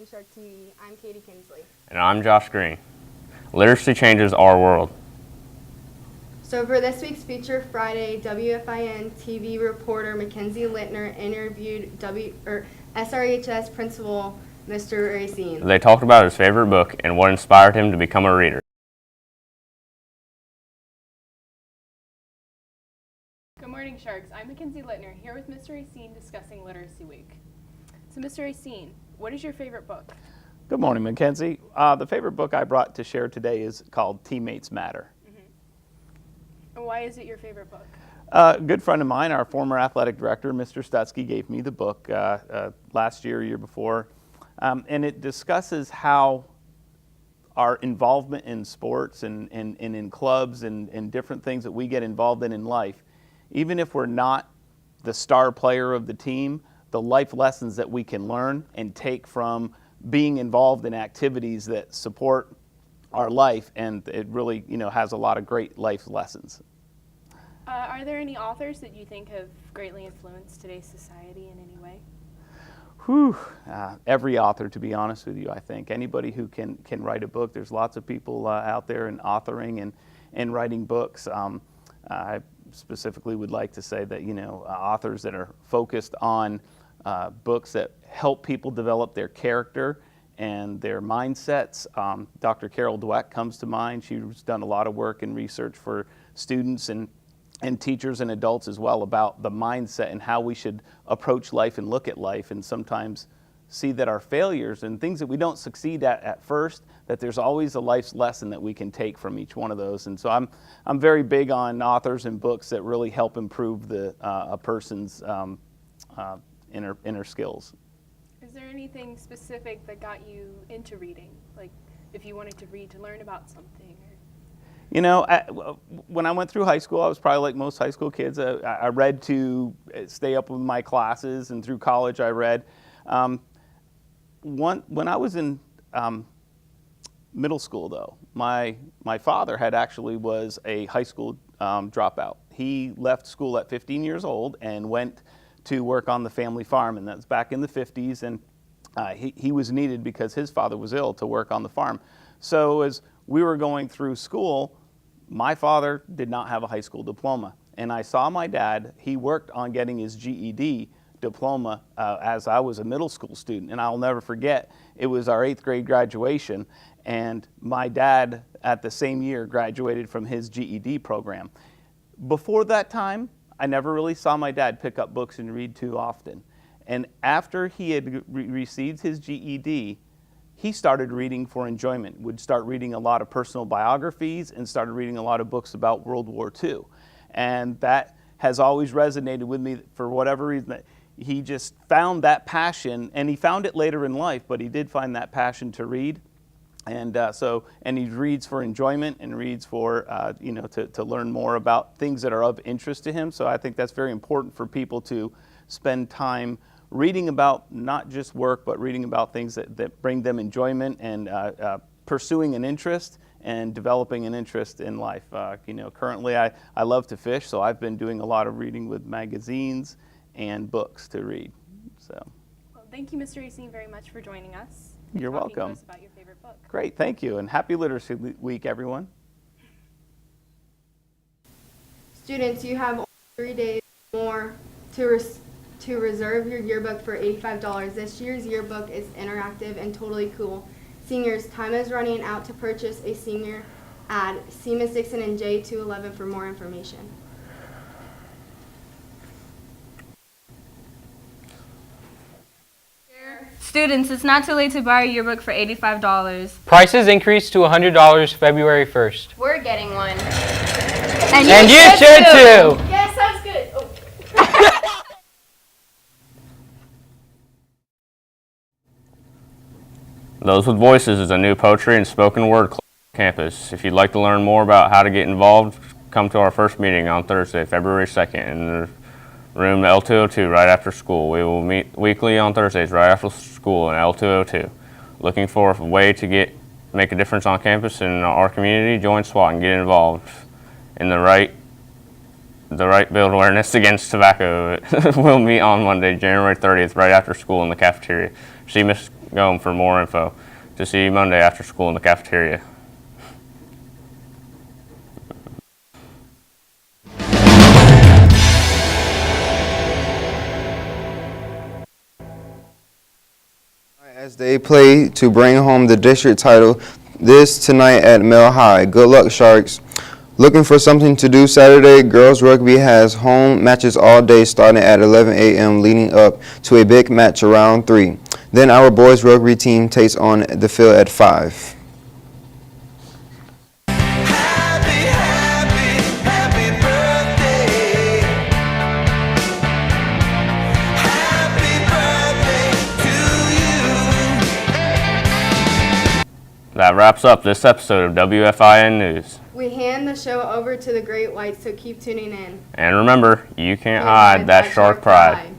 and Shark TV. I'm Katie Kinsley. And I'm Josh Green. Literacy changes our world. So for this week's Feature Friday, WFIN-TV reporter Mackenzie Littner interviewed SRHS principal Mr. Racine. They talked about his favorite book and what inspired him to become a reader. Good morning, Sharks. I'm Mackenzie Littner, here with Mr. Racine discussing Literacy Week. So, Mr. Racine, what is your favorite book? Good morning, Mackenzie. The favorite book I brought to share today is called Teammates Matter. And why is it your favorite book? A good friend of mine, our former athletic director, Mr. Stutsky, gave me the book last year, year before, and it discusses how our involvement in sports and in clubs and different things that we get involved in life, even if we're not the star player of the team, the life lessons that we can learn and take from being involved in activities that support our life, and it really, has a lot of great life lessons. Are there any authors that you think have greatly influenced today's society in any way? Every author, to be honest with you, I think. Anybody who can write a book. There's lots of people out there in authoring and writing books. I specifically would like to say that, authors that are focused on books that help people develop their character and their mindsets. Dr. Carol Dweck comes to mind. She's done a lot of work and research for students and teachers and adults as well about the mindset and how we should approach life and look at life, and sometimes see that our failures and things that we don't succeed at first, that there's always a life's lesson that we can take from each one of those. And so I'm very big on authors and books that really help improve a person's inner skills. Is there anything specific that got you into reading? Like if you wanted to read to learn about something? When I went through high school, I was probably like most high school kids. I read to stay up with my classes, and through college I read. When I was in middle school, though, my father was a high school dropout. He left school at 15 years old and went to work on the family farm, and that's back in the 50s, and he was needed because his father was ill to work on the farm. So as we were going through school, my father did not have a high school diploma, and I saw my dad. He worked on getting his GED diploma as I was a middle school student, and I'll never forget, it was our 8th grade graduation, and my dad at the same year graduated from his GED program. Before that time, I never really saw my dad pick up books and read too often. And after he had received his GED, he started reading for enjoyment, would start reading a lot of personal biographies and started reading a lot of books about World War II. And that has always resonated with me for whatever reason. He just found that passion, and he found it later in life, but he did find that passion to read. And and he reads for enjoyment and reads for, to learn more about things that are of interest to him. So I think that's very important for people to spend time reading about not just work, but reading about things that bring them enjoyment and pursuing an interest and developing an interest in life. Currently I love to fish, so I've been doing a lot of reading with magazines and books to read. So. Well, thank you, Mr. Racine, very much for joining us. You're welcome. Talking to us about your favorite book. Great, thank you, and happy Literacy Week, everyone. Students, you have 3 days more to reserve your yearbook for $85. This year's yearbook is interactive and totally cool. Seniors, time is running out to purchase a senior ad. See Ms. Dixon and J211 for more information. Students, it's not too late to buy a yearbook for $85. Prices increased to $100 February 1st. We're getting one. And you should too! Yes, sounds good. Oh. Those with Voices is a new poetry and spoken word club on campus. If you'd like to learn more about how to get involved, come to our first meeting on Thursday, February 2nd in the room L202 right after school. We will meet weekly on Thursdays right after school in L202. Looking for a way to make a difference on campus and in our community? Join SWAT and get involved in the right build awareness against tobacco. We'll meet on Monday, January 30th right after school in the cafeteria. See Miss Gomes for more info. To see you Monday after school in the cafeteria. As they play to bring home the district title this tonight at Mill High. Good luck, Sharks. Looking for something to do Saturday? Girls rugby has home matches all day starting at 11 a.m. leading up to a big match around 3. Then our boys rugby team takes on the field at 5. That wraps up this episode of WFIN News. We hand the show over to the Great Whites, so keep tuning in. And remember, you can't hide that shark pride.